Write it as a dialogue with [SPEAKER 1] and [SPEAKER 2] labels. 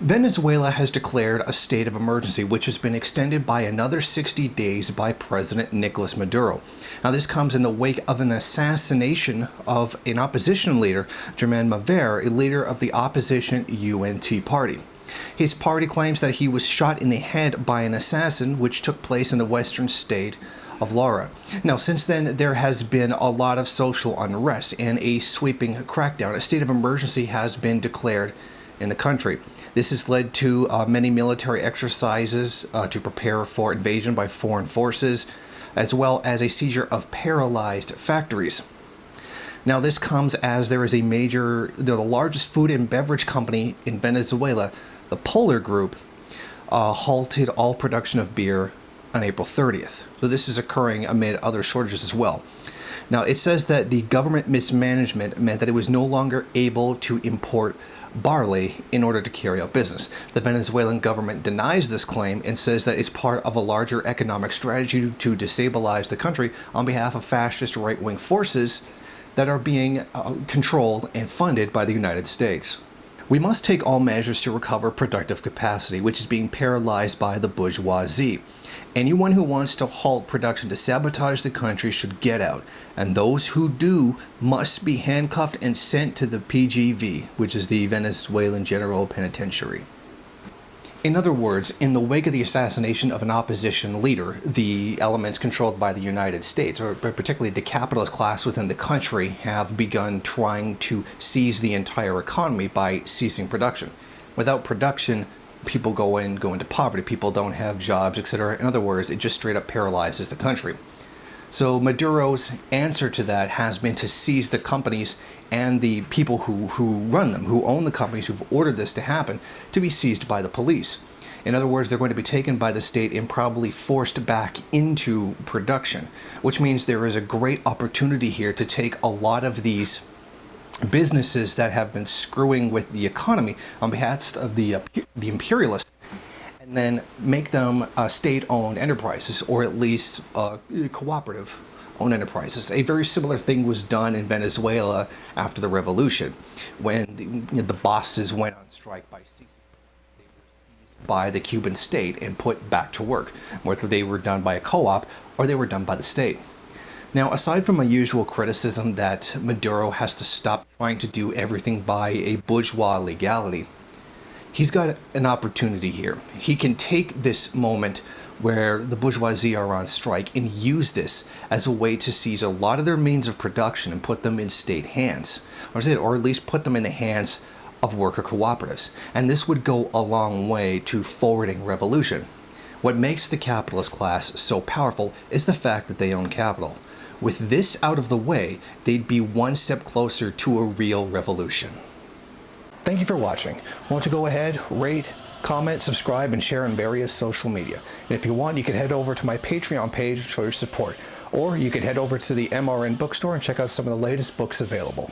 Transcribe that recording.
[SPEAKER 1] Venezuela has declared a state of emergency, which has been extended by another 60 days by President Nicolas Maduro. Now, this comes in the wake of an assassination of an opposition leader, Germain Maver, a leader of the opposition UNT party. His party claims that he was shot in the head by an assassin, which took place in the western state of Lara. Now, since then, there has been a lot of social unrest and a sweeping crackdown. A state of emergency has been declared in the country. This has led to many military exercises to prepare for invasion by foreign forces, as well as a seizure of paralyzed factories. Now, this comes as there is a the largest food and beverage company in Venezuela, the Polar Group, halted all production of beer on April 30th. So this is occurring amid other shortages as well. Now, it says that the government mismanagement meant that it was no longer able to import barley in order to carry out business. The Venezuelan government denies this claim and says that it's part of a larger economic strategy to destabilize the country on behalf of fascist right-wing forces that are being controlled and funded by the United States. We must take all measures to recover productive capacity, which is being paralyzed by the bourgeoisie. Anyone who wants to halt production to sabotage the country should get out, and those who do must be handcuffed and sent to the PGV, which is the Venezuelan General Penitentiary. In other words, in the wake of the assassination of an opposition leader, the elements controlled by the United States, or particularly the capitalist class within the country, have begun trying to seize the entire economy by ceasing production. Without production, people go into poverty, people don't have jobs, etc. In other words, it just straight up paralyzes the country. So Maduro's answer to that has been to seize the companies and the people who run them, who own the companies, who've ordered this to happen, to be seized by the police. In other words, they're going to be taken by the state and probably forced back into production, which means there is a great opportunity here to take a lot of these businesses that have been screwing with the economy on behalf of the imperialists, and then make them state-owned enterprises, or at least cooperative-owned enterprises. A very similar thing was done in Venezuela after the revolution, when the bosses went on strike by ceasing. They were seized by the Cuban state and put back to work, whether they were done by a co-op or they were done by the state. Now, aside from my usual criticism that Maduro has to stop trying to do everything by a bourgeois legality, he's got an opportunity here. He can take this moment where the bourgeoisie are on strike and use this as a way to seize a lot of their means of production and put them in state hands, or at least put them in the hands of worker cooperatives. And this would go a long way to forwarding revolution. What makes the capitalist class so powerful is the fact that they own capital. With this out of the way, they'd be one step closer to a real revolution. Thank you for watching. Want to go ahead, rate, comment, subscribe, and share on various social media. And if you want, you can head over to my Patreon page and show your support. Or you could head over to the MRN bookstore and check out some of the latest books available.